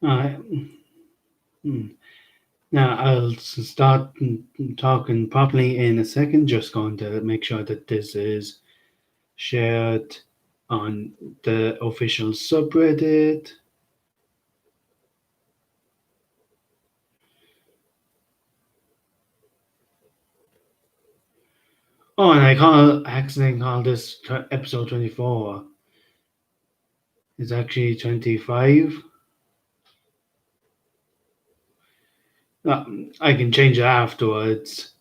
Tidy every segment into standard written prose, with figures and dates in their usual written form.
Uh, Now I'll start talking properly in a second. Just going to make sure that this is shared on the official subreddit. Oh, and accidentally called this episode 24. It's actually 25. Uh, I can change it afterwards.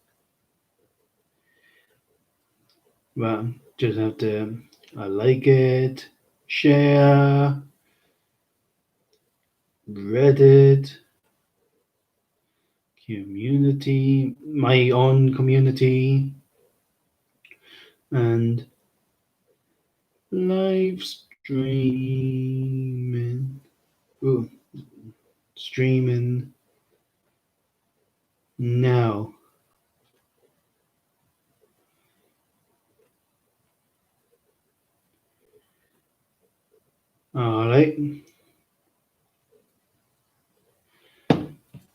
Well, just have to I like it, share, Reddit, community, my own community, and live streaming. Ooh, streaming now. Alright.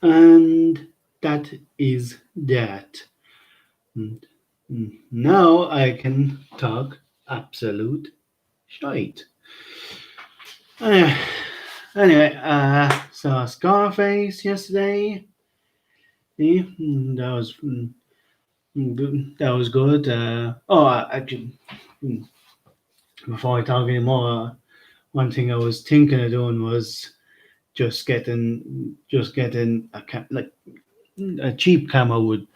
And that is that. And now I can talk absolute shite. Uh, anyway, saw Scarface yesterday. Yeah, that was good. Actually, mm, before I talk anymore, one thing I was thinking of doing was just getting like a cheap camera would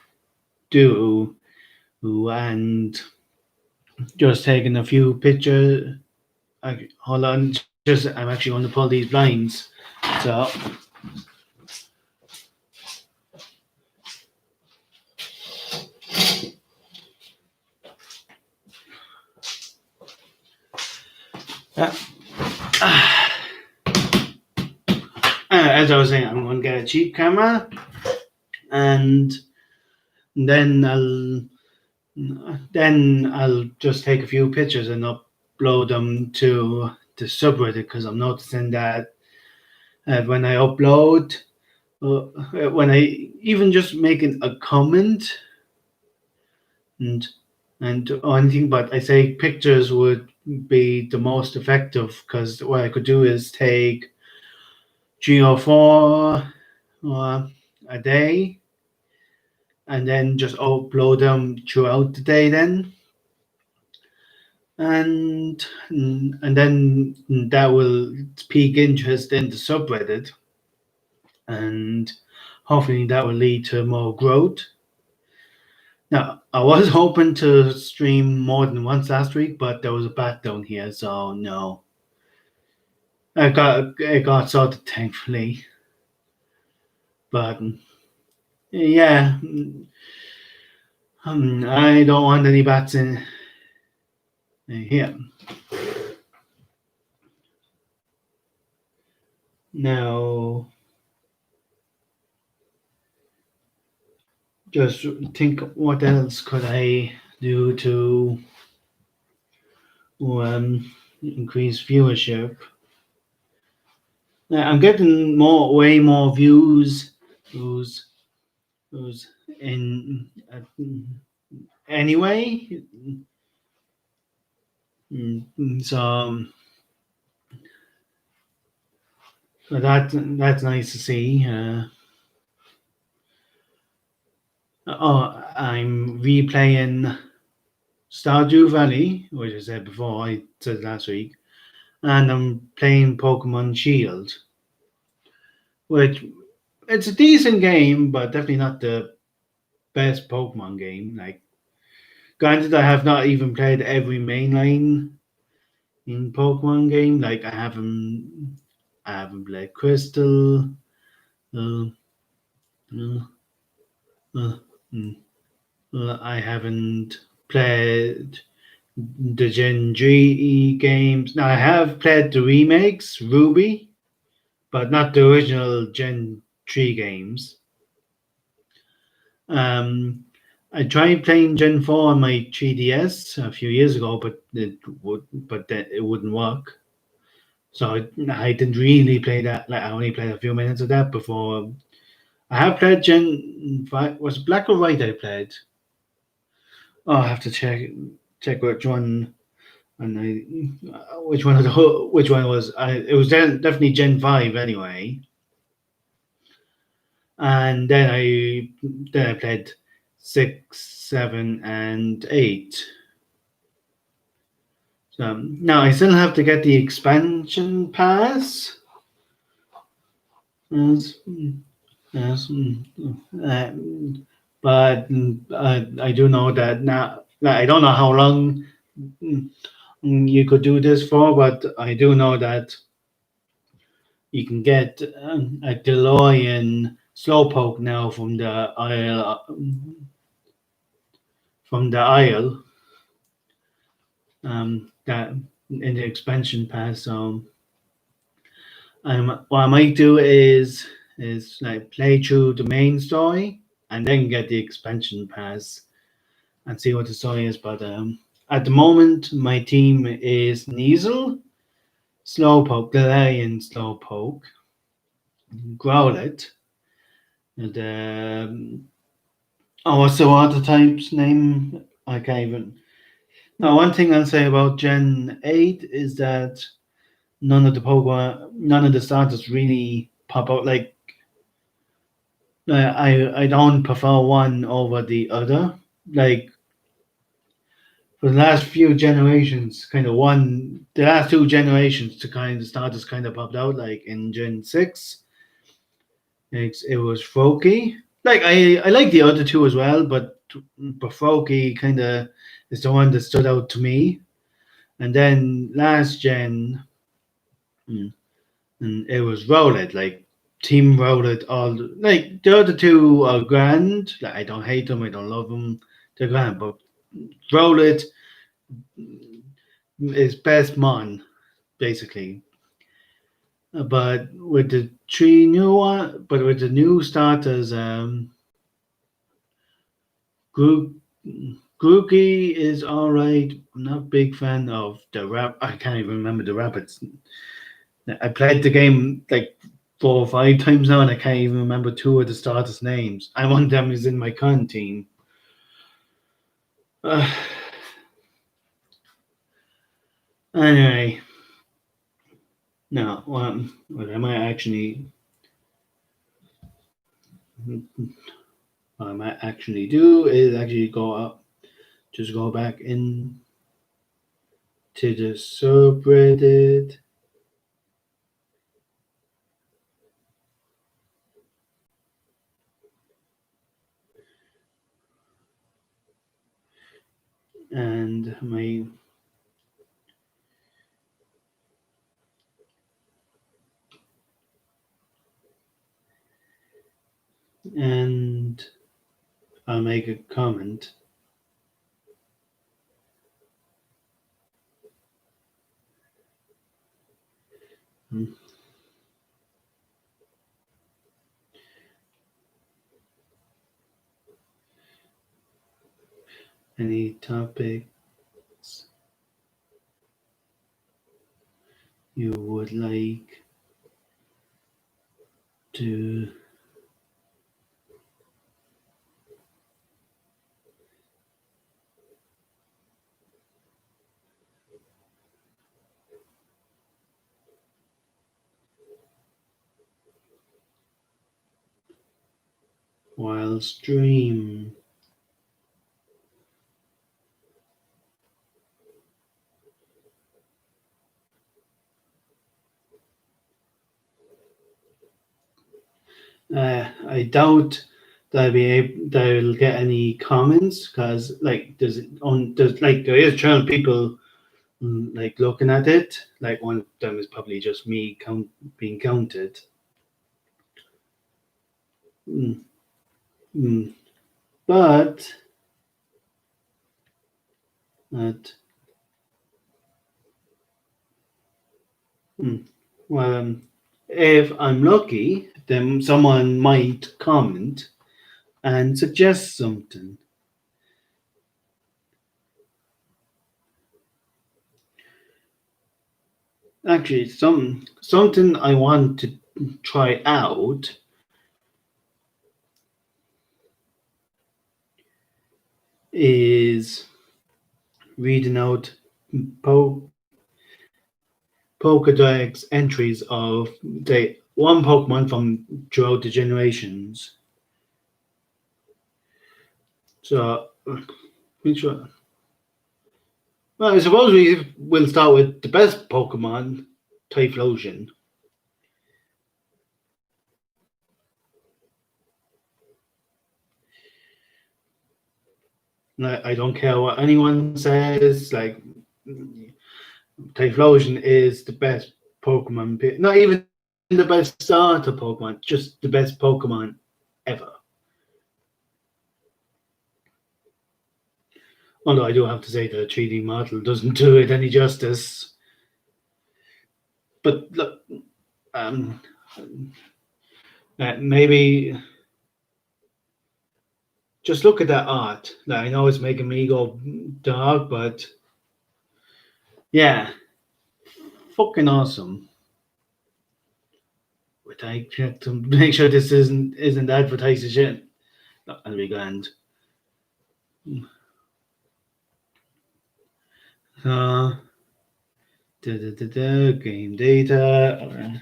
do, and just taking a few pictures. Hold on, just I'm actually going to pull these blinds. So uh, as I was saying, I'm going to get a cheap camera, and then I'll just take a few pictures and upload them to the subreddit because I'm noticing that when I upload, when I even just making a comment and or anything, but I say pictures would be the most effective because what I could do is take 3 or 4 a day and then just upload them throughout the day then and then that will pique interest in the subreddit and hopefully that will lead to more growth. Now I was hoping to stream more than once last week, but there was a bat down here, so no. I got sorted thankfully, but yeah, I don't want any bats in here. Now, just think what else could I do to increase viewership. Now, I'm getting way more views, views in anyway. So that's nice to see. I'm replaying Stardew Valley, which I said before. I said last week, and I'm playing Pokemon Shield, which it's a decent game, but definitely not the best Pokemon game. Like, granted, I have not even played every mainline in Pokemon game. Like, I haven't played Crystal. Uh, uh, uh, mm, I haven't played the Gen 3 games. Now, I have played the remakes, Ruby, but not the original Gen 3 games. Um, I tried playing Gen 4 on my 3DS a few years ago, but it wouldn't work. So I didn't really play that. Like I only played a few minutes of that before. I have played Gen 5. Was it Black or White I played? Oh, I have to check which one. And which one of which one was I? It was definitely Gen 5 anyway. And then I played 6, 7, and 8. So now I still have to get the expansion pass. Yes, yes, but I do know that now. Like, I don't know how long mm, you could do this for, but I do know that you can get a DeLorean Slowpoke now from the aisle that in the expansion pass. So what I might do is like play through the main story and then get the expansion pass and see what the story is. But at the moment, my team is Neasel, Slowpoke, Galarian Slowpoke, Growlithe, the what's the water type's name? I can't even. Now, one thing I'll say about Gen 8 is that none of the starters really pop out. Like, I don't prefer one over the other. Like, for the last few generations, the last two generations, to kind of starters kind of popped out. Like in Gen 6, it was Froakie. Like, I like the other two as well, but Froakie kind of is the one that stood out to me. And then last gen, mm, and it was Rowlet, like Team Rowlet. Like the other two are grand. Like, I don't hate them, I don't love them. They're grand, but Rowlet is best mon basically. But with the but with the new starters, Grook, Grookey is all right. I'm not a big fan of the rap. I can't even remember the rabbits. I played the game like 4 or 5 times now, and I can't even remember two of the starters' names. And one of them is in my current team. Uh, anyway, no. What I might actually, what I might actually do is actually go up, just go back in to the subreddit and my and I'll make a comment. Hmm. Any topics you would like to while stream? I doubt that I'll get any comments because like there is 12 people like looking at it. Like one of them is probably just me being counted. Mm, mm. But that mm, well, if I'm lucky, then someone might comment and suggest something. Actually, something I want to try out is reading out po- Pokedex entries of the one Pokemon from throughout the generations. So, which one? Well, I suppose we will start with the best Pokemon, Typhlosion. I don't care what anyone says. Like Typhlosion is the best Pokemon. Not even the best starter Pokemon, just the best Pokemon ever. Although I do have to say the 3D model doesn't do it any justice. But look, um, maybe just look at that art. Like, I know it's making me go dog, but yeah, fucking awesome. But I check to make sure this isn't advertising shit. That'll be grand. Uh, game data.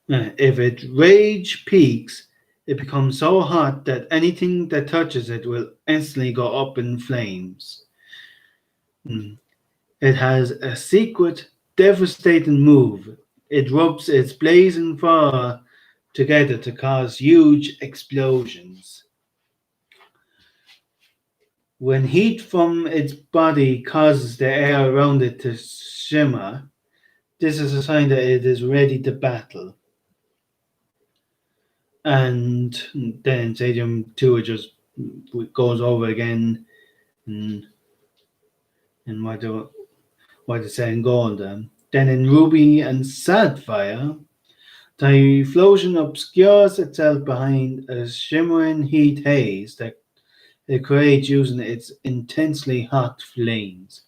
If it rage peaks, it becomes so hot that anything that touches it will instantly go up in flames. Mm. It has a secret, devastating move. It rubs its blazing fire together to cause huge explosions. When heat from its body causes the air around it to shimmer, this is a sign that it is ready to battle. And then Stadium 2 it just goes over again and, and what it's saying gold. Then in Ruby and Sapphire, the Typhlosion obscures itself behind a shimmering heat haze that it creates using its intensely hot flames.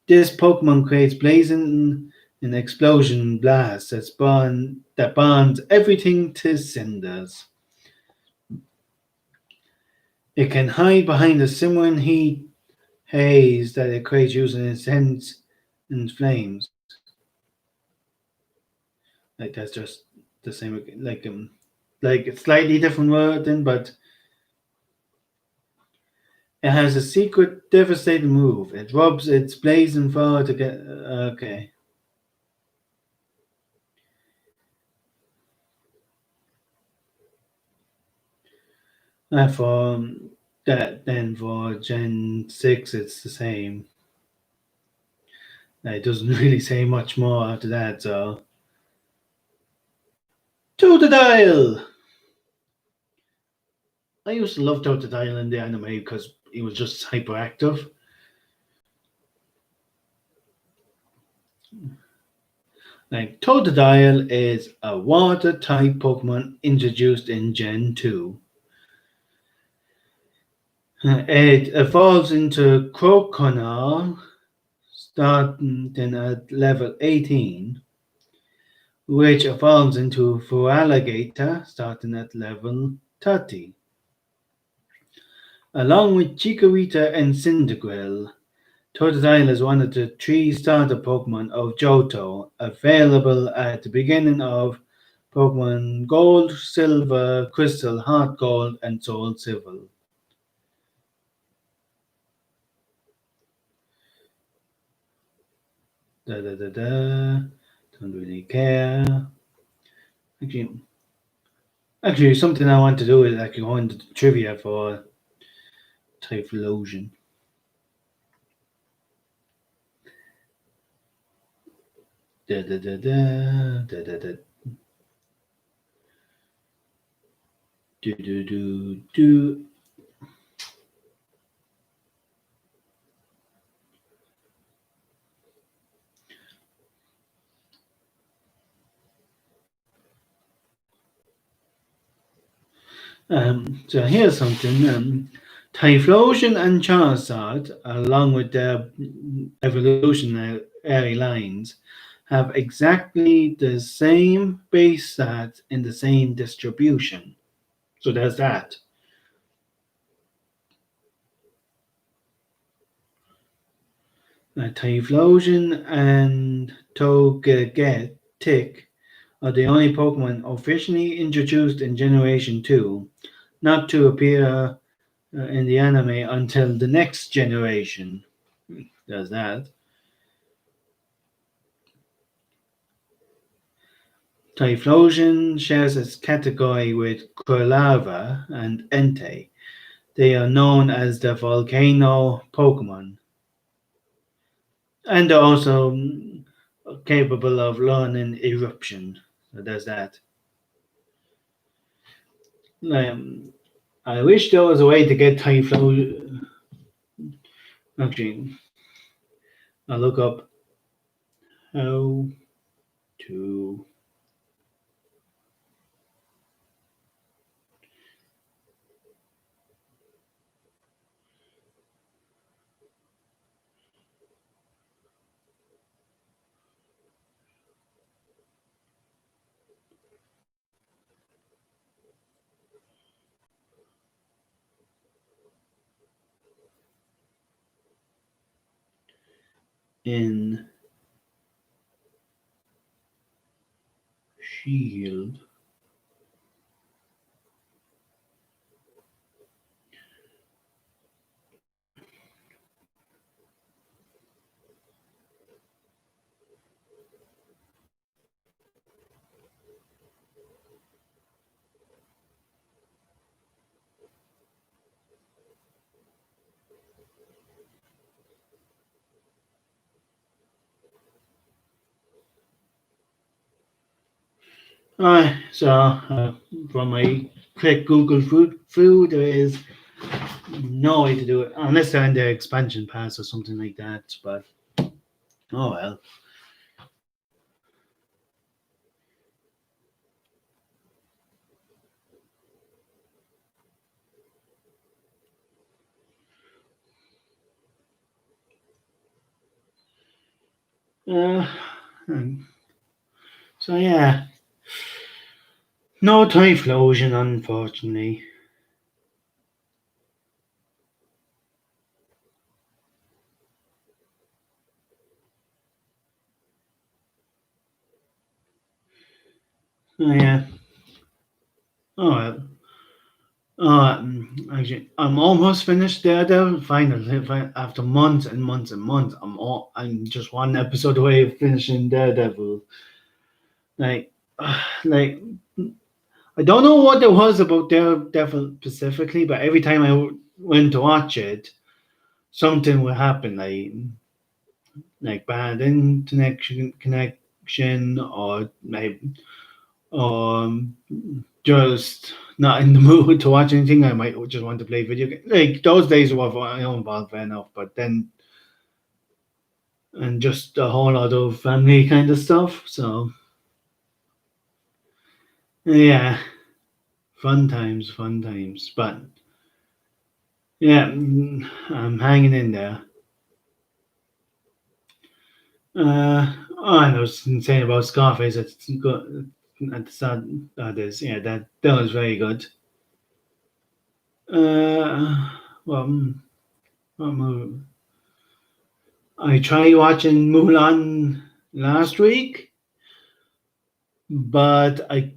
This Pokemon creates blazing an explosion blast that burns everything to cinders. It can hide behind the simmering heat haze that it creates using its hands and flames. Like that's just the same, like a slightly different wording, but it has a secret, devastating move. It rubs its blazing fire to get. Okay. For that, then for Gen 6, it's the same. It doesn't really say much more after that, so. Totodile! I used to love Totodile in the anime because he was just hyperactive. Like, Totodile is a water type Pokemon introduced in Gen 2. It evolves into Croconaw starting then at level 18, which evolves into Feraligatr starting at level 30. Along with Chikorita and Cyndaquil, Totodile is one of the three starter Pokemon of Johto, available at the beginning of Pokemon Gold, Silver, Crystal, Heart Gold, and Soul Silver. Da da da da. Don't really care. Actually, actually, something I want to do is actually go into the trivia for Typhlosion. Da da da da da da da. Do do do do. So here's something. Typhlosion and Charizard, along with their evolutionary lines, have exactly the same base stats in the same distribution. So there's that. Typhlosion and Togetic are the only Pokemon officially introduced in Generation 2 not to appear in the anime until the next generation. There's that. Typhlosion shares its category with Quilava and Entei. They are known as the volcano Pokemon, and they're also capable of learning eruption. So there's that. Um, I wish there was a way to get Typhlosion. Actually, I'll look up how to in Shield. From my quick Google food, there is no way to do it unless they're in the expansion pass or something like that. But oh well. Uh, hmm. so yeah, no Typhlosion, unfortunately. Oh yeah. Oh well. Actually, I'm almost finished Daredevil. Finally, after months and months and months, I'm just one episode away of finishing Daredevil. Like, like I don't know what there was about Daredevil specifically, but every time I went to watch it, something would happen, like bad internet connection, or like just not in the mood to watch anything. I might just want to play video games. Like those days were my own fault fair enough, but then and just a whole lot of family kind of stuff. So yeah, fun times. But yeah, I'm hanging in there. And I was saying about Scarface. It's good at the start. That is, yeah, that was very good. Well, what movie? I tried watching Mulan last week, but I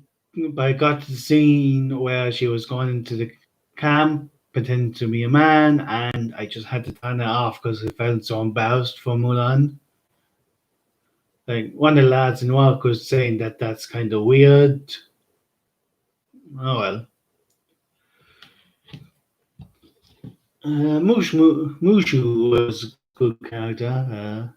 got to the scene where she was going into the camp pretending to be a man, and I just had to turn it off because I felt so embarrassed for Mulan. Like one of the lads in work was saying that that's kind of weird. Oh well. Mushu was a good character.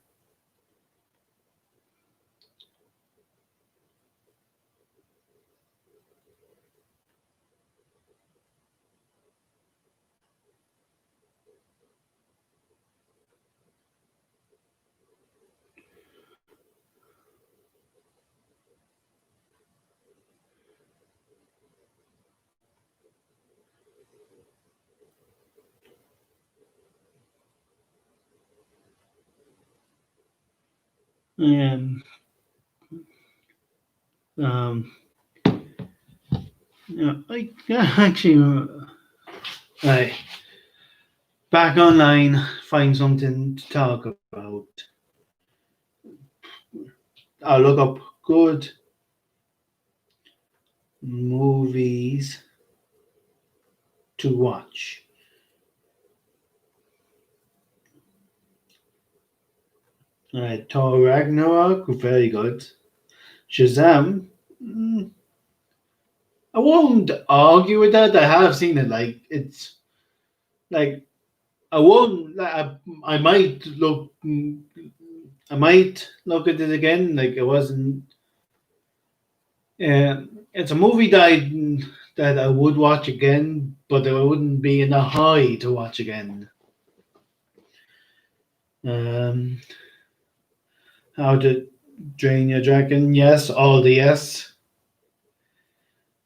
Um, um, yeah, I actually, I back online, find something to talk about. I'll look up good movies to watch. Thor Ragnarok, very good. Shazam, mm, I won't argue with that. I have seen it. Like it's like I won't. I might look. I might look at it again. Like it wasn't. It's a movie that I would watch again, but I wouldn't be in a high to watch again. Um, how to Drain Your Dragon? Yes, all the yes.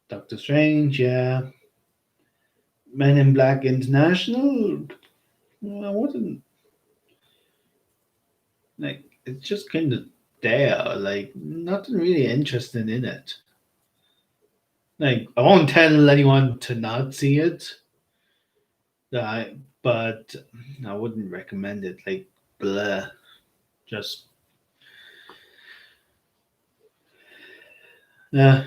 Doctor Strange, yeah. Men in Black International. I wouldn't like. It's just kind of there. Like nothing really interesting in it. Like I won't tell anyone to not see it. But I wouldn't recommend it. Like blah. Just yeah.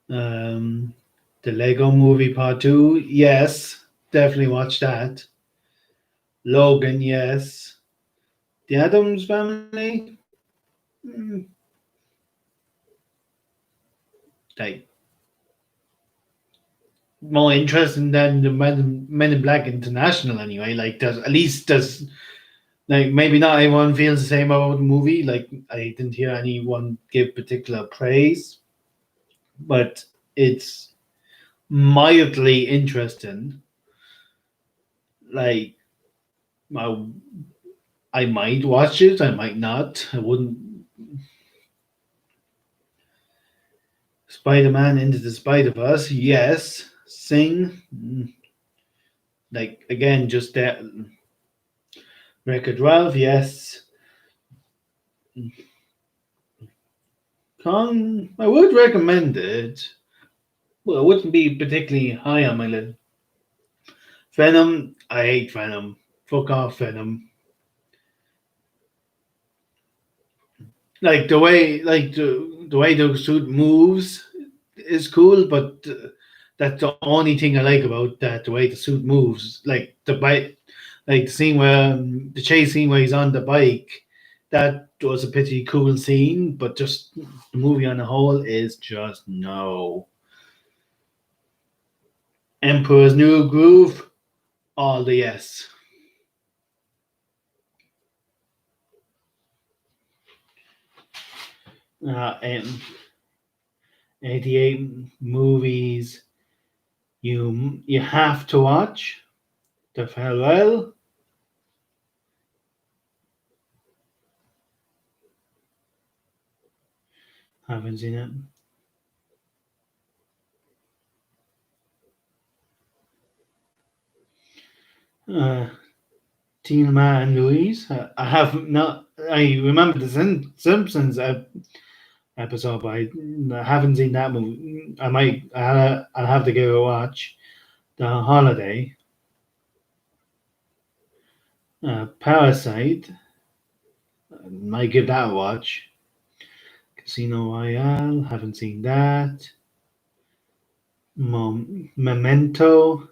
Um, the Lego Movie Part Two. Yes, definitely watch that. Logan. Yes. The Adams Family. Mm, like more interesting than the Men in Black International anyway. Like there's at least there's like maybe not everyone feels the same about the movie. Like I didn't hear anyone give particular praise, but it's mildly interesting. Like I, I might watch it, I might not. I wouldn't. Spider Man into the Spider Verse, yes. Sing, like again, just that. Record Ralph, yes. I would recommend it. Well, it wouldn't be particularly high on my list. Venom, I hate Venom. Fuck off, Venom. Like the way the suit moves is cool, but that's the only thing I like about that. The way the suit moves, like the bike, like the scene where the chase scene where he's on the bike. That was a pretty cool scene, but just the movie on the whole is just no. Emperor's New Groove, all the yes. And 88 movies you have to watch. The Farewell, haven't seen it. Uh, Tina and Louise, I have not. I remember the Simpsons episode, but I haven't seen that movie. I might. I'll have to give it a watch. The Holiday, Parasite, I might give that a watch. Casino Royale, haven't seen that. Memento.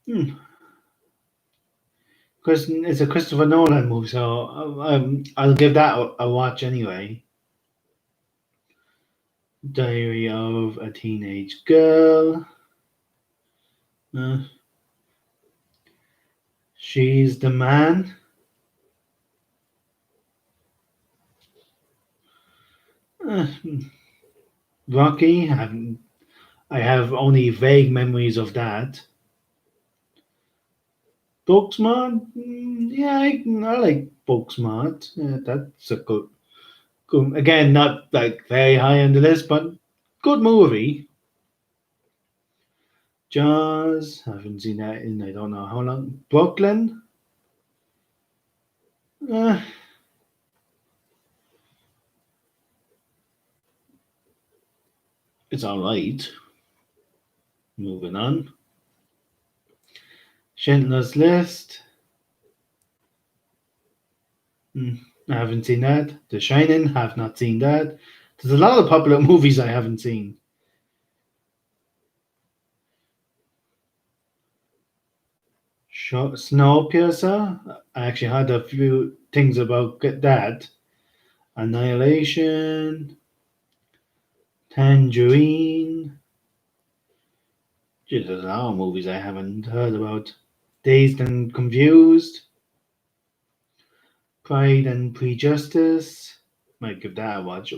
Hmm. It's a Christopher Nolan movie, so I'll give that a watch anyway. Diary of a Teenage Girl. Uh, She's the Man. Uh, Rocky. I have only vague memories of that. Booksmart, yeah, I like Booksmart. Yeah, that's a good. Again, not like very high on the list, but good movie. Jaws, haven't seen that in I don't know how long. Brooklyn, uh, it's all right. Moving on. Schindler's List, mm, I haven't seen that. The Shining, have not seen that. There's a lot of popular movies I haven't seen. Snowpiercer, I actually had a few things about that. Annihilation, Tangerine. Gee, there's a lot of movies I haven't heard about. Dazed and Confused, Pride and Prejudice. Might give that a watch.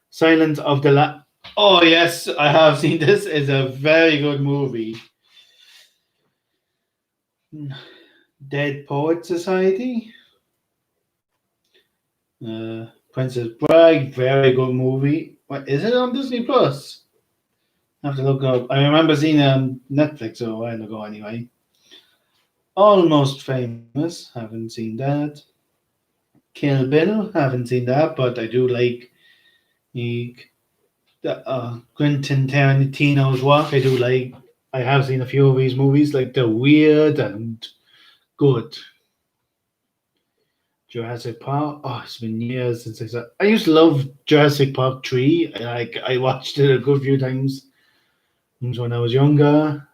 Silence of the Oh yes, I have seen this. It's a very good movie. Dead Poet Society. Princess Bride, very good movie. What is it on Disney Plus? I have to look up. I remember seeing it on Netflix a while ago. Anyway, Almost Famous. Haven't seen that. Kill Bill. Haven't seen that, but I do like the Quentin Tarantino's work. I do like. I have seen a few of his movies, like they're weird and good. Jurassic Park. Oh, it's been years since I saw. I used to love Jurassic Park 3. Like I watched it a good few times when I was younger.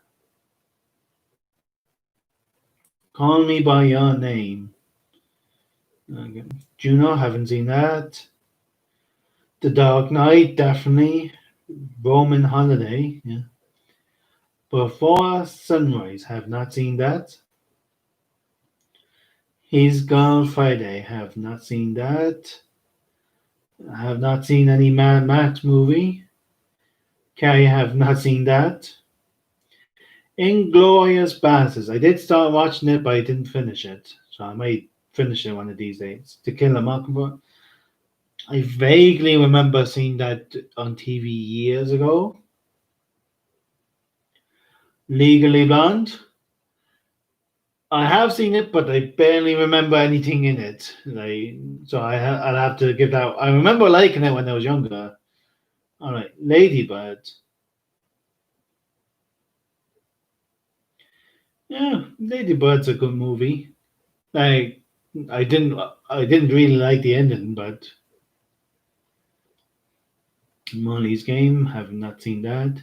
Call Me by Your Name. Okay. Juno, haven't seen that. The Dark Knight, definitely. Roman Holiday, yeah. Before Sunrise, have not seen that. He's Gone Friday, have not seen that. I have not seen any Mad Max movie. Carrie, have not seen that. Inglorious Bastards. I did start watching it, but I didn't finish it. So I might finish it one of these days. To Kill a Mockingbird. I vaguely remember seeing that on TV years ago. Legally Blonde. I have seen it, but I barely remember anything in it. So I'll have to give that. I remember liking it when I was younger. All right, Ladybird. Yeah, Ladybird's a good movie. I I didn't I didn't really like the ending, but Molly's Game. Have not seen that.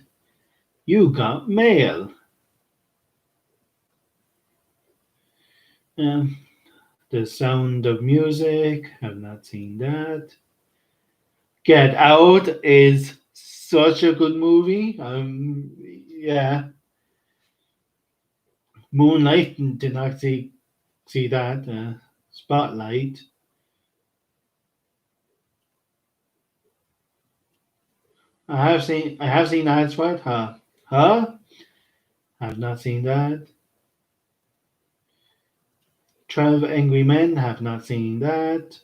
You Got Mail. Um, The Sound of Music. Have not seen that. Get Out is such a good movie. Yeah. Moonlight did not see that. Spotlight. I have seen ads for it. Huh? Have not seen that. 12 Angry Men. Have not seen that.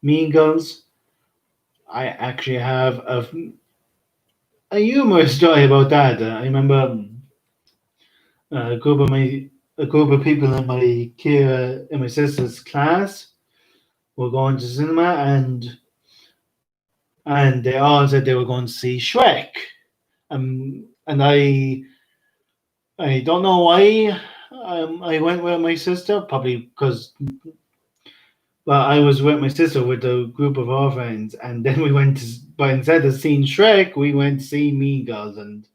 Mean Girls. I actually have a humorous story about that. I remember a group of my a group of people in my sister's class were going to cinema and they all said they were going to see Shrek. And I don't know why I went with my sister, probably because well I was with my sister with a group of our friends, and then we went to but instead of seeing Shrek, we went to see Mean Girls, and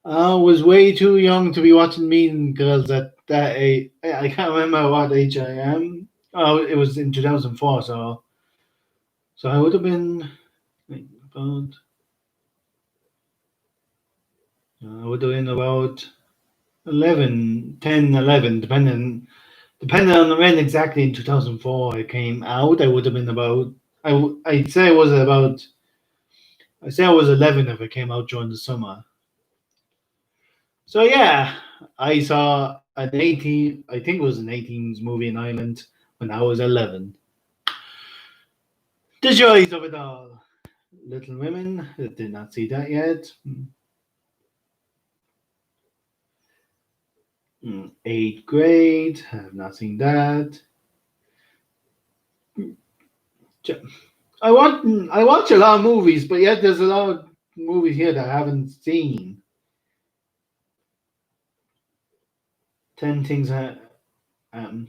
I was way too young to be watching Mean Girls at that age. I can't remember what age I am. Oh, it was in 2004, so I would have been like about I would have been about 11, 10, 11, depending on when exactly in 2004 it came out. I would have been about I'd say I was about I say I was 11 if it came out during the summer. So yeah, I saw an 18, I think it was an 18s movie in Ireland when I was 11. The Joys of It All. Little Women, I did not see that yet. Eighth grade, have not seen that. I watch a lot of movies, but yet there's a lot of movies here that I haven't seen. 10 Things um,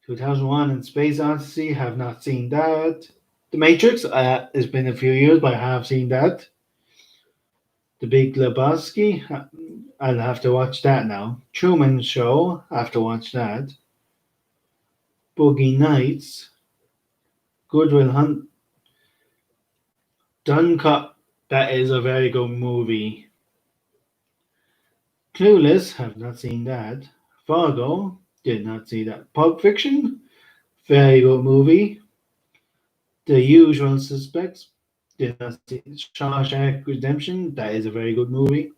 2001 and Space Odyssey, have not seen that. The Matrix, it's been a few years, but I have seen that. The Big Lebowski, I'll have to watch that now. Truman Show, I have to watch that. Boogie Nights, Goodwill Hunt, Dunkirk, that is a very good movie. Clueless, have not seen that. Fargo, did not see that. Pulp Fiction, very good movie. The Usual Suspects, did not see. Shawshank Redemption, that is a very good movie.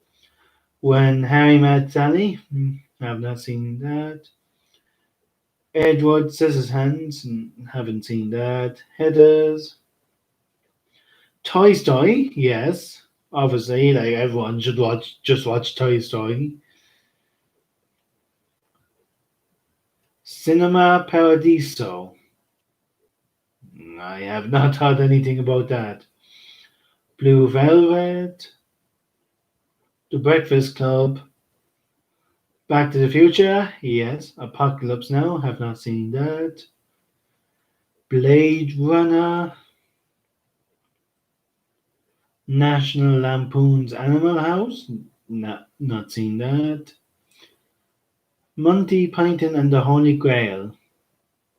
When Harry Met Sally, have not seen that. Edward Scissorhands, haven't seen that. Heathers, Toy Story, yes. Obviously, like everyone should just watch Toy Story. Cinema Paradiso. I have not heard anything about that. Blue Velvet, The Breakfast Club, Back to the Future, yes. Apocalypse Now, have not seen that. Blade Runner, National Lampoon's Animal House, not seen that. Monty Python and the Holy Grail.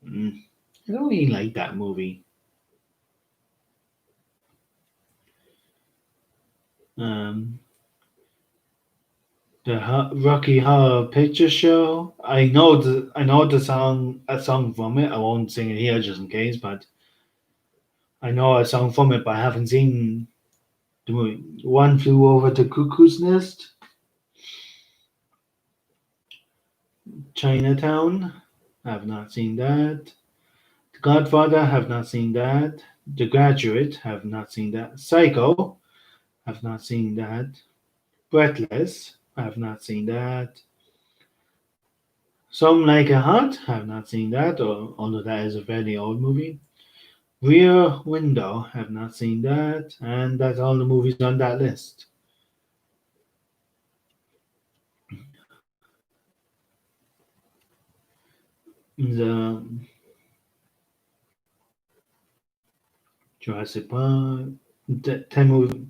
Mm, I don't really like that movie. Um, the Rocky Horror Picture Show. I know the song, a song from it. I won't sing it here just in case, but I know a song from it, but I haven't seen the movie. One Flew Over the Cuckoo's Nest. Chinatown. I have not seen that. The Godfather. Have not seen that. The Graduate. Have not seen that. Psycho. Have not seen that. Breathless. I have not seen that. Some Like a Heart. Have not seen that, although that is a very old movie. Rear Window. Have not seen that, and that's all the movies on that list. The Jurassic Park. The 10 movie.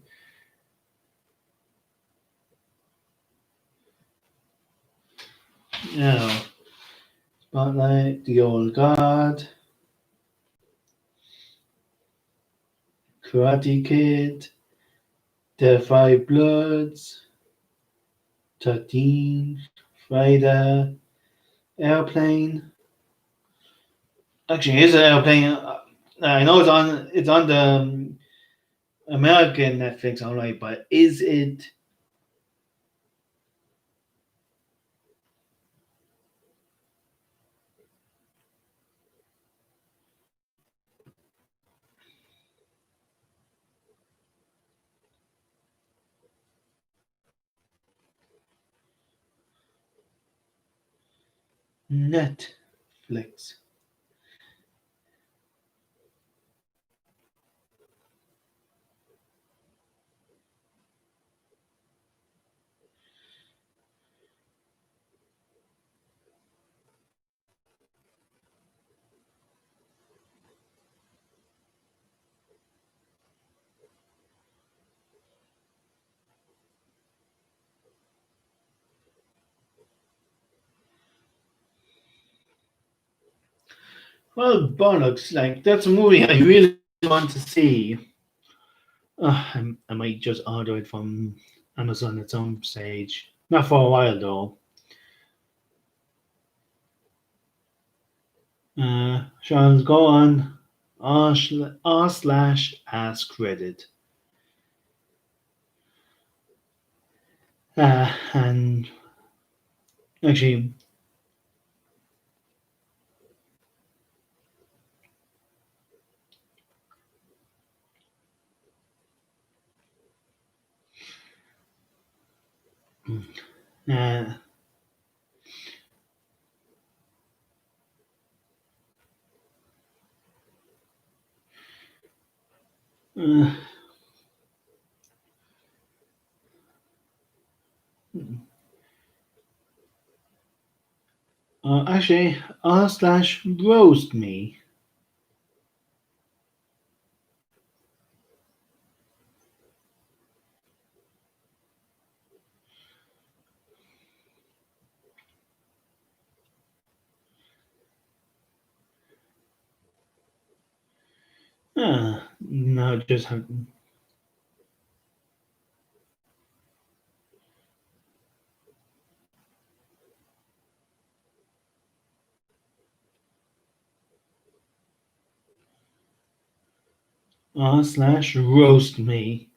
Yeah. Spotlight. The Old Guard. Karate Kid. The Five Bloods. 13. Friday. Airplane. Actually, is an airplane. I know it's on the American Netflix, all right, but is it Netflix? Well, bollocks! Like that's a movie I really want to see. I might just order it from Amazon at some stage. Not for a while though. Charles, go on. R slash ask Reddit. And Actually, uh, uh, actually, r slash roast me. No, just have r slash roast me.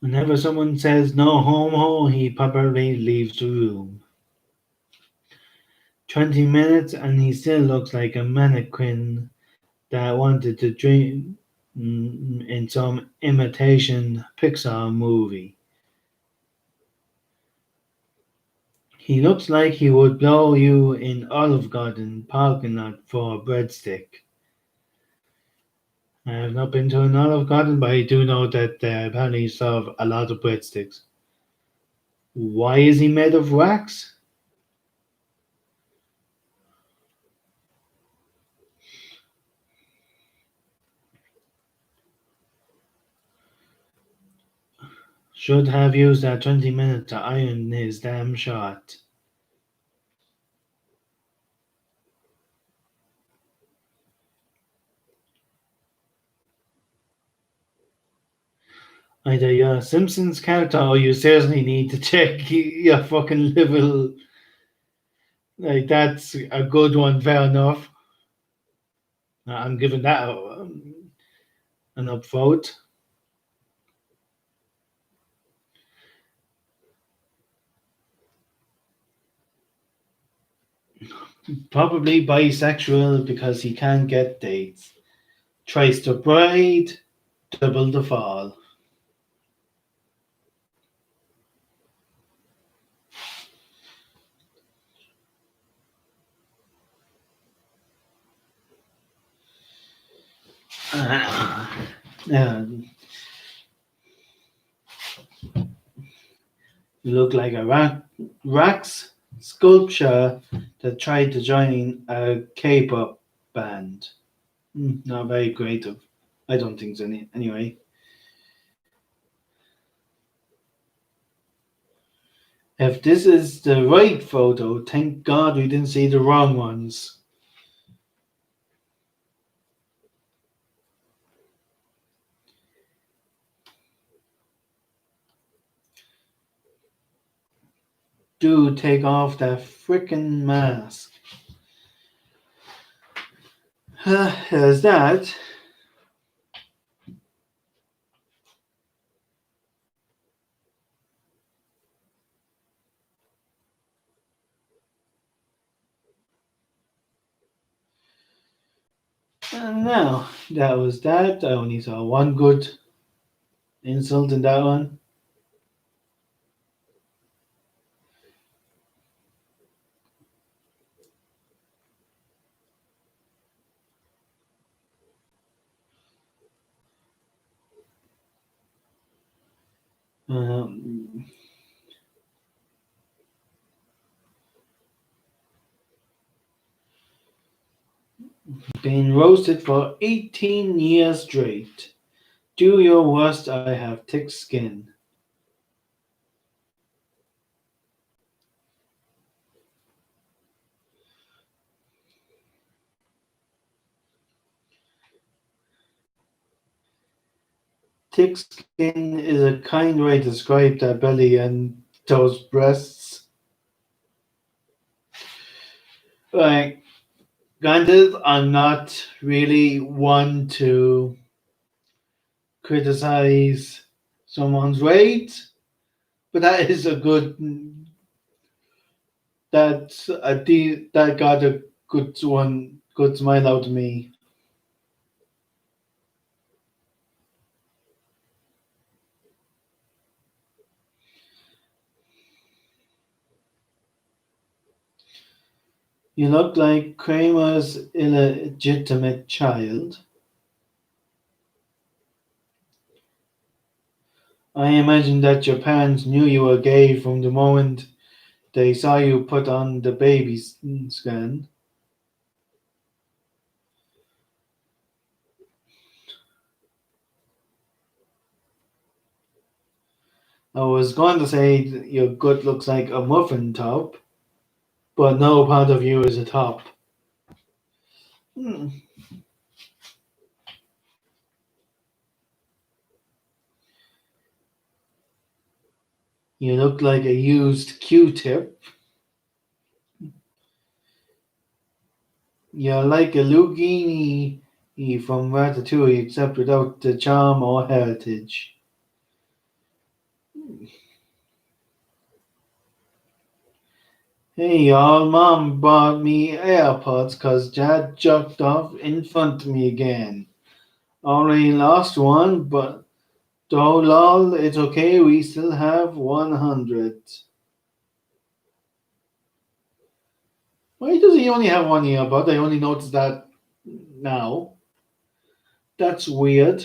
Whenever someone says no homo, he probably leaves the room. 20 minutes and he still looks like a mannequin that wanted to dream in some imitation Pixar movie. He looks like he would blow you in Olive Garden parking lot for a breadstick. I have not been to an Olive Garden, but I do know that they apparently serve a lot of breadsticks. Why is he made of wax? Should have used that 20 minutes to iron his damn shot. Either you're a Simpsons character or you seriously need to check your fucking level. Like, that's a good one, fair enough. I'm giving that an upvote. Probably bisexual because he can't get dates. Tries to bride, double the fall. Yeah, you look like a wax sculpture that tried to join a K-pop band. Not very creative. I don't think so. Anyway, if this is the right photo, thank God we didn't see the wrong ones. Dude, take off that freaking mask. There's that. And now, that was that. I only saw one good insult in that one. Um, been roasted for 18 years straight. Do your worst, I have thick skin. Thick skin is a kind way to describe that belly and those breasts. Like, granted, I'm not really one to criticize someone's weight. But that is a good. That got a good smile out of me. You look like Kramer's illegitimate child. I imagine that your parents knew you were gay from the moment they saw you put on the baby scan. I was going to say your gut looks like a muffin top, but no part of you is a top. Hmm. You look like a used Q-tip. You're like a Lugini from Ratatouille, except without the charm or heritage. Hey y'all, mom bought me AirPods 'cause dad jumped off in front of me again. Already lost one, but though lol, it's okay, we still have 100. Why does he only have one earbud? I only noticed that now. That's weird.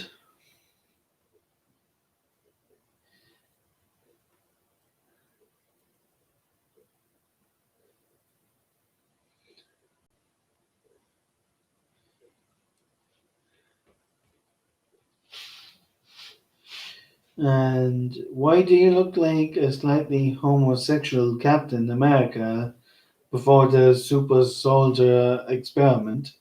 And why do you look like a slightly homosexual Captain America before the super soldier experiment?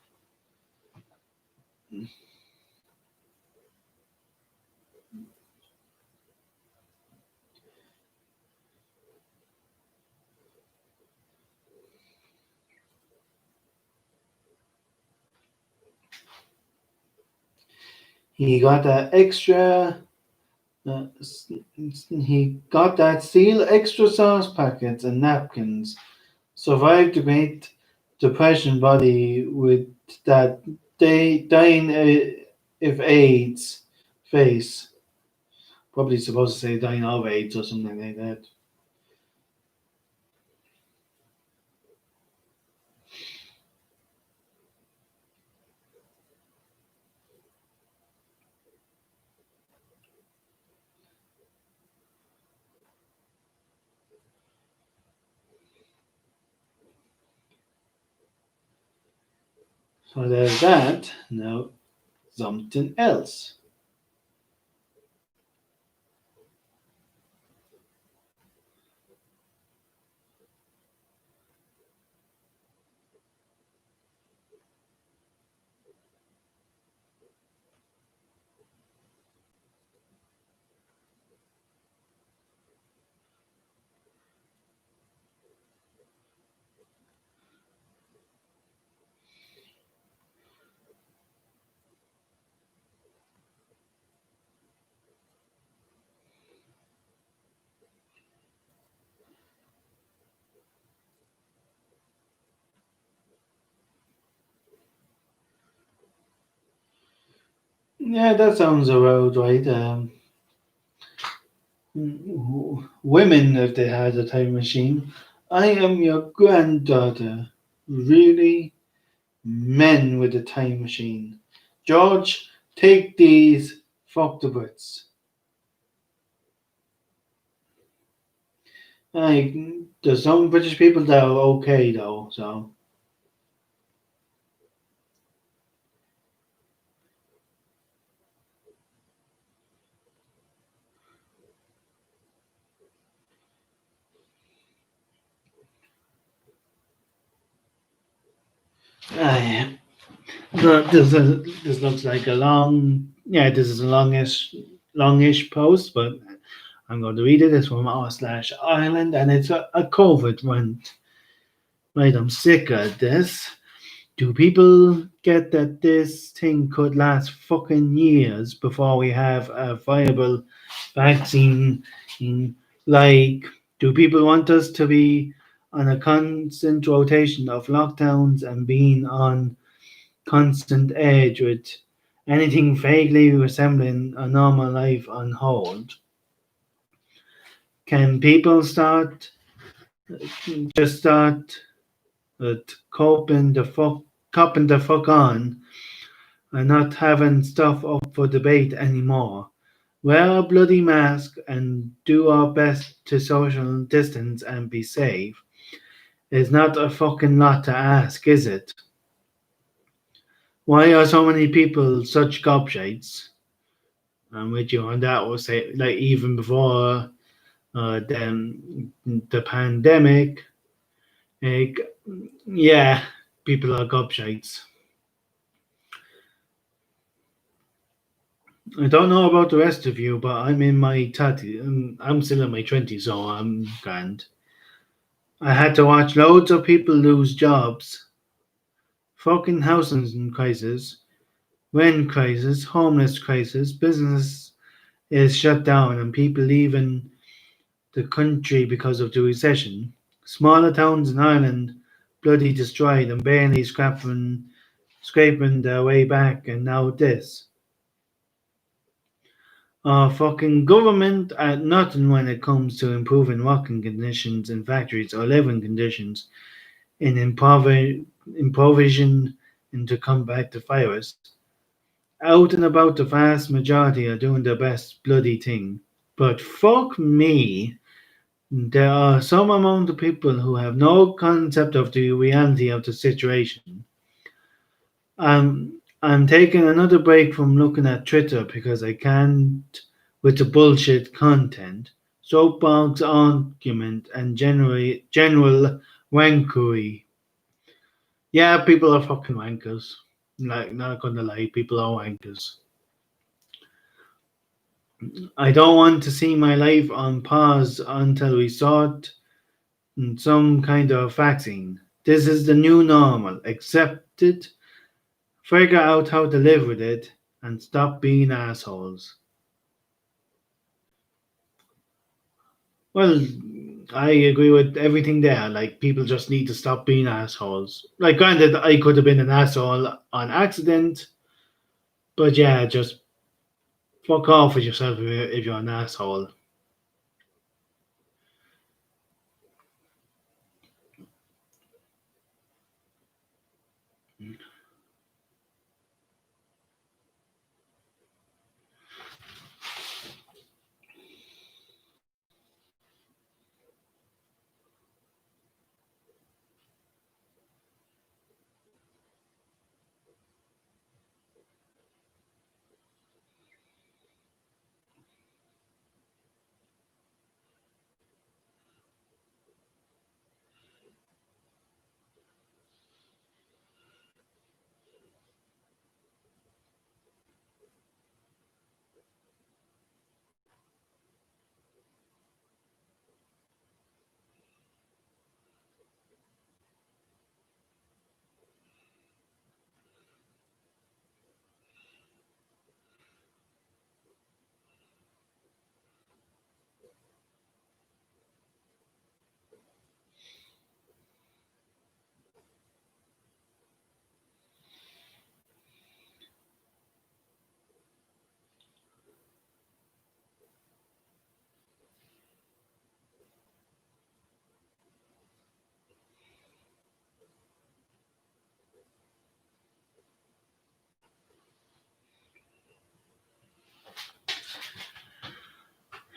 He got that extra. Uh, he got that steel extra sauce packets and napkins. Survived the Great Depression body with that dying if AIDS face. Probably supposed to say dying of AIDS or something like that. So there's that. Now something else. Yeah, that sounds about right. Women, if they had a time machine. I am your granddaughter. Really? Men with a time machine. George, take these. Fuck the Brits. There's some British people that are okay though, so yeah. This looks like a long, yeah, this is a longish post, but I'm going to read it. It's from r/Ireland, and it's a COVID one. Right, I'm sick of this. Do people get that this thing could last fucking years before we have a viable vaccine? In, like, do people want us to be on a constant rotation of lockdowns and being on constant edge with anything vaguely resembling a normal life on hold? Can people start at coping the fuck on and not having stuff up for debate anymore? Wear a bloody mask and do our best to social distance and be safe. It's not a fucking lot to ask, is it? Why are so many people such gobshites? I'm with you on that. We'll say, like, even before the pandemic, like, yeah, people are gobshites. I don't know about the rest of you, but I'm in my 30s. I'm still in my 20s, so I'm grand. I had to watch loads of people lose jobs, fucking housing crisis, rent crisis, homeless crisis, business is shut down, and people leaving the country because of the recession. Smaller towns in Ireland bloody destroyed and barely scraping their way back, and now this. Our fucking government at nothing when it comes to improving working conditions in factories or living conditions in improvisation to combat the virus. Out and about the vast majority are doing their best bloody thing. But fuck me, there are some amount of people who have no concept of the reality of the situation. I'm taking another break from looking at Twitter because I can't with the bullshit content, soapbox argument, and general wankery. Yeah, people are fucking wankers. Like, not gonna lie, people are wankers. I don't want to see my life on pause until we sort some kind of vaccine. This is the new normal. Accept it, figure out how to live with it, and stop being assholes. Well, I agree with everything there. Like, people just need to stop being assholes. Like, granted, I could have been an asshole on accident, but yeah, just fuck off with yourself if you're an asshole.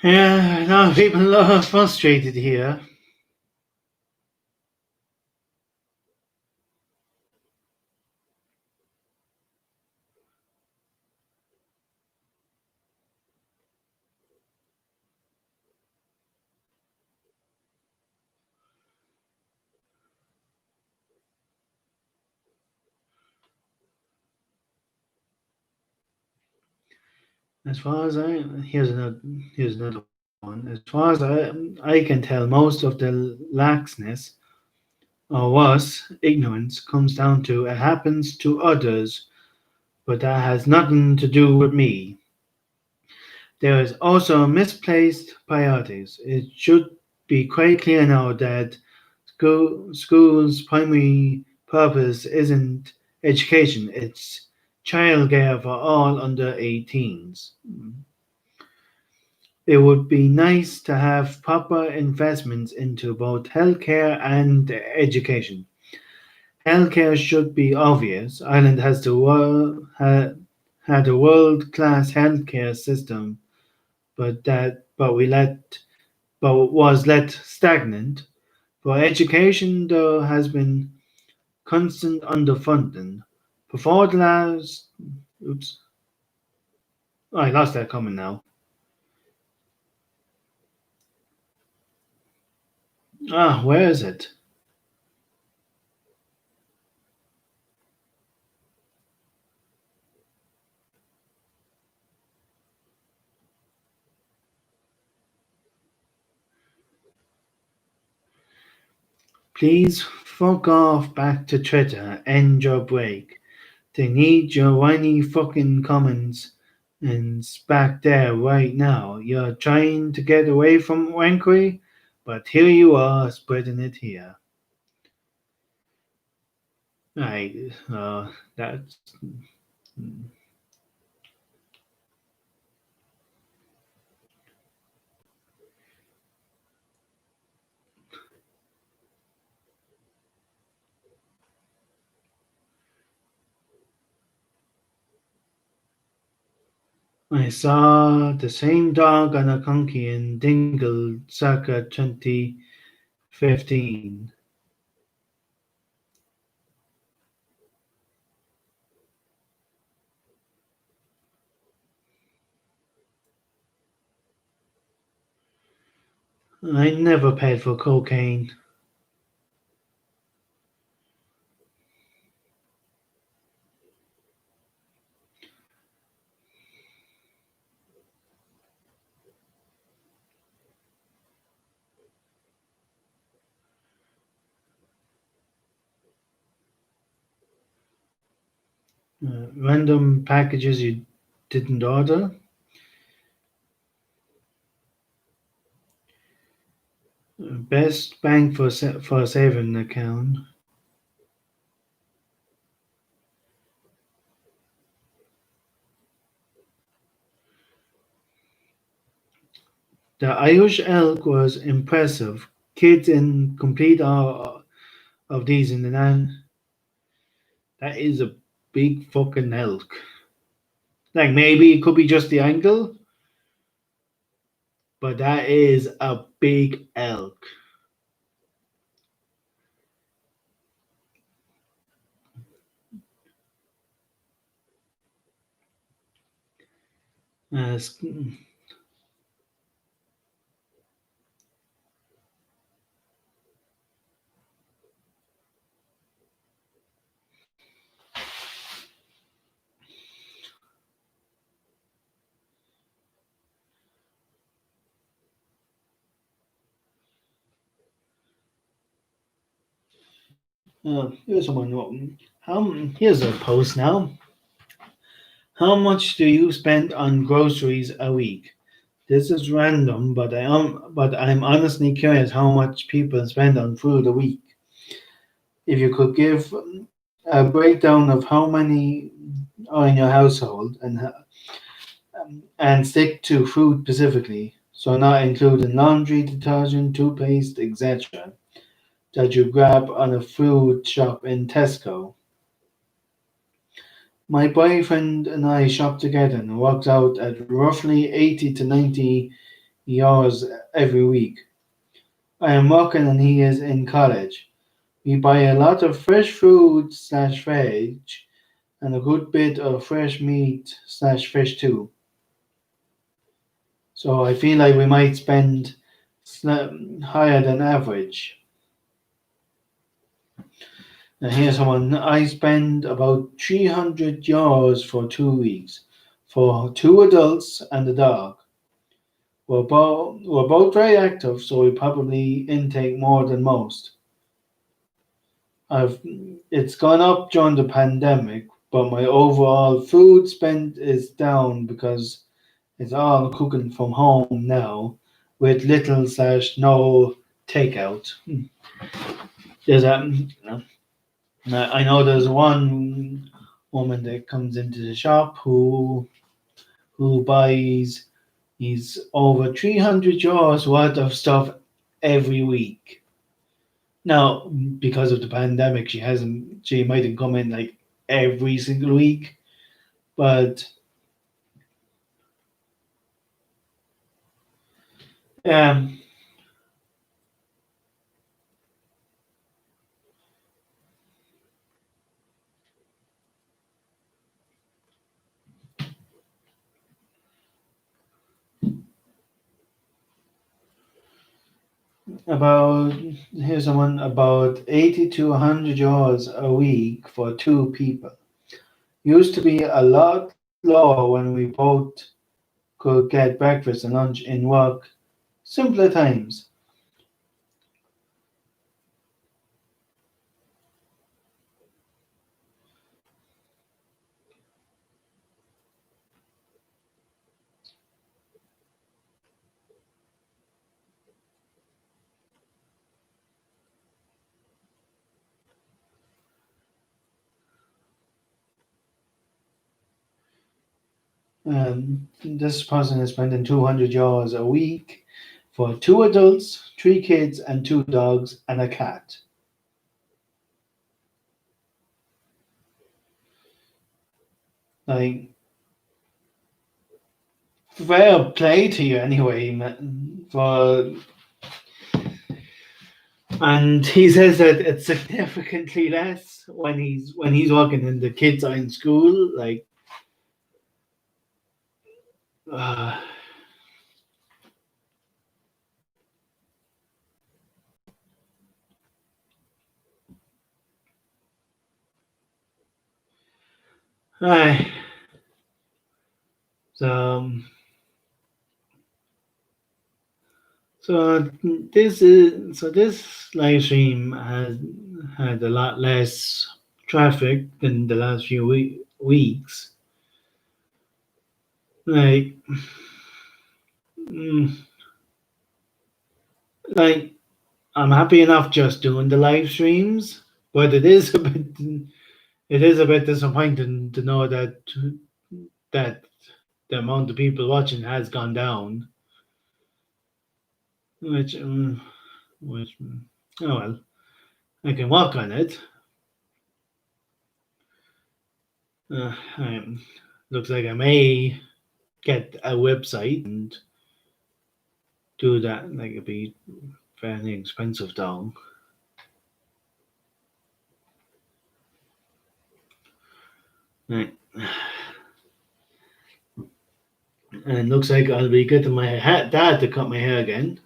Yeah, now people are frustrated here. As far as I here's another one. As far as I can tell, most of the laxness or worse, ignorance comes down to it happens to others, but that has nothing to do with me. There is also misplaced priorities. It should be quite clear now that school's primary purpose isn't education, it's childcare for all under 18s. It would be nice to have proper investments into both healthcare and education. Healthcare should be obvious. Ireland has had a world-class healthcare system, but we let but was let stagnant. For education, there has been constant underfunding. Before the last, oops, I lost that comment now. Where is it? Please fuck off back to Twitter. End your break. They need your whiny fucking comments and back there right now. You're trying to get away from Wankery, but here you are spreading it here. Right, that's. I saw the same dog on a conky in Dingle circa 2015. I never paid for cocaine. Random packages you didn't order. Best bank for a saving account. The Irish elk was impressive. Kids in complete awe of these in the night. That is a big fucking elk. Like maybe it could be just the angle, but that is a big elk. Uh, here's someone. Here's a post now. How much do you spend on groceries a week? This is random, but I'm honestly curious how much people spend on food a week. If you could give a breakdown of how many are in your household and stick to food specifically, so not including laundry, detergent, toothpaste, etc., that you grab on a food shop in Tesco. My boyfriend and I shop together and it works out at roughly 80 to 90 euros every week. I am working and he is in college. We buy a lot of fresh food slash veg and a good bit of fresh meat slash fish too. So I feel like we might spend higher than average. Now here's one. I spend about 300 euros for 2 weeks for two adults and a dog. We're both very active, so we probably intake more than most. I've it's gone up during the pandemic, but my overall food spend is down because it's all cooking from home now, with little slash no takeout. There's I know there's one woman that comes into the shop who buys these over 300 jars worth of stuff every week. Now, because of the pandemic, she mightn't come in like every single week, but um, about here's someone about 80 to 100 jars a week for two people. Used to be a lot lower when we both could get breakfast and lunch in work. Simpler times. This person is spending 200 euros a week for two adults, three kids, and two dogs and a cat. Like, fair play to you anyway, man, for and he says that it's significantly less when he's working and the kids are in school. Like, uh, aye. So, so this live stream has had a lot less traffic than the last few weeks. Like, mm, like I'm happy enough just doing the live streams, but it is a bit disappointing to know that the amount of people watching has gone down. Which, oh well, I can work on it. Um, Looks like I may get a website and do that. Like it'd be fairly expensive though. Right. And looks like I'll be getting my dad to cut my hair again,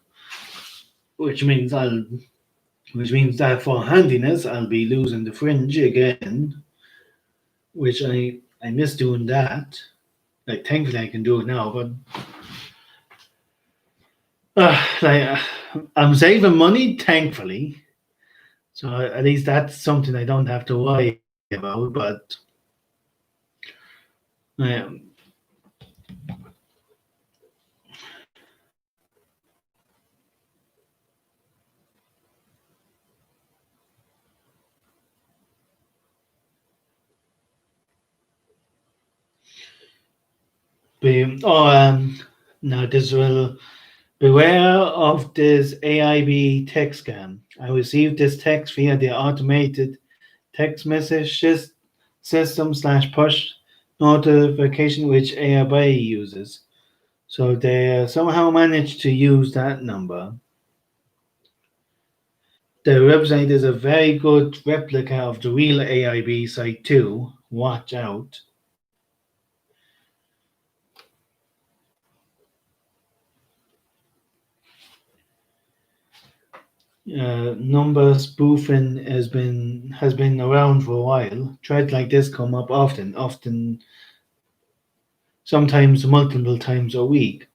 which means I'll which means that for handiness I'll be losing the fringe again, which I miss doing that. Like thankfully I can do it now, but I'm saving money thankfully, so at least that's something I don't have to worry about. But um, now this will beware of this AIB text scam. I received this text via the automated text message system slash push notification which AIB uses. So they somehow managed to use that number. The website is a very good replica of the real AIB site too. Watch out. Number spoofing has been around for a while. Threads like this come up often, sometimes multiple times a week.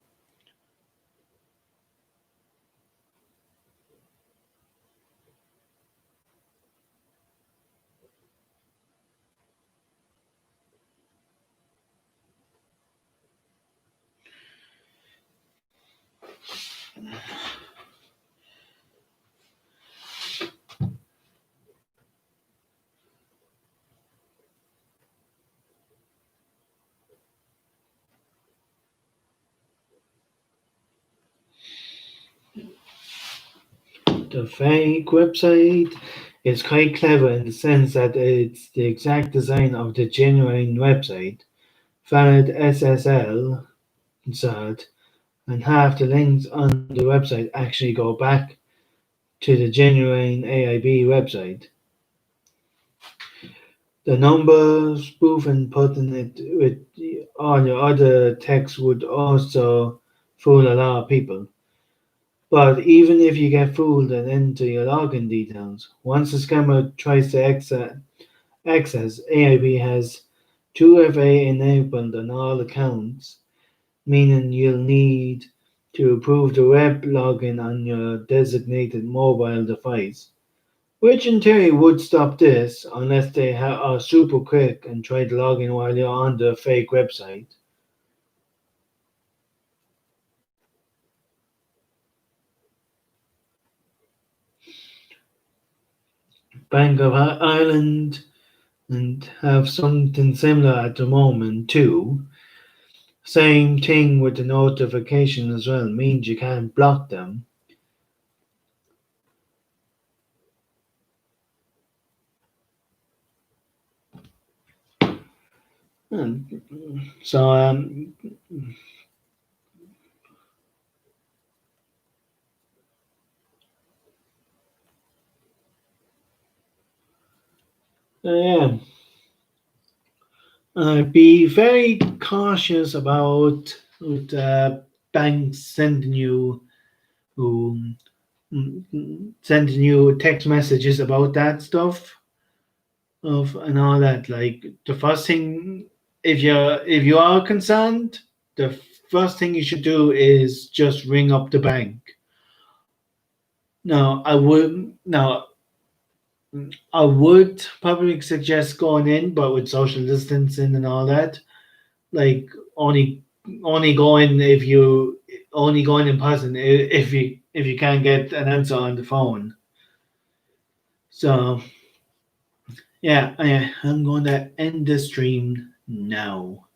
The fake website is quite clever in the sense that it's the exact design of the genuine website, valid SSL insert, and half the links on the website actually go back to the genuine AIB website. The number spoofing putting it with all your other text would also fool a lot of people. But even if you get fooled and enter your login details, once the scammer tries to access, AIB has 2FA enabled on all accounts, meaning you'll need to approve the web login on your designated mobile device, which in theory would stop this unless they are super quick and try to log in while you're on the fake website. Bank of Ireland and have something similar at the moment too. Same thing with the notification as well, means you can't block them. And so yeah, be very cautious about with, banks um, sending you text messages about that stuff of and all that. Like the first thing, if you are concerned, the first thing you should do is just ring up the bank. No, I would probably suggest going in, but with social distancing and all that, like only going if you only going in person if you can't get an answer on the phone. So yeah, I'm going to end the stream now.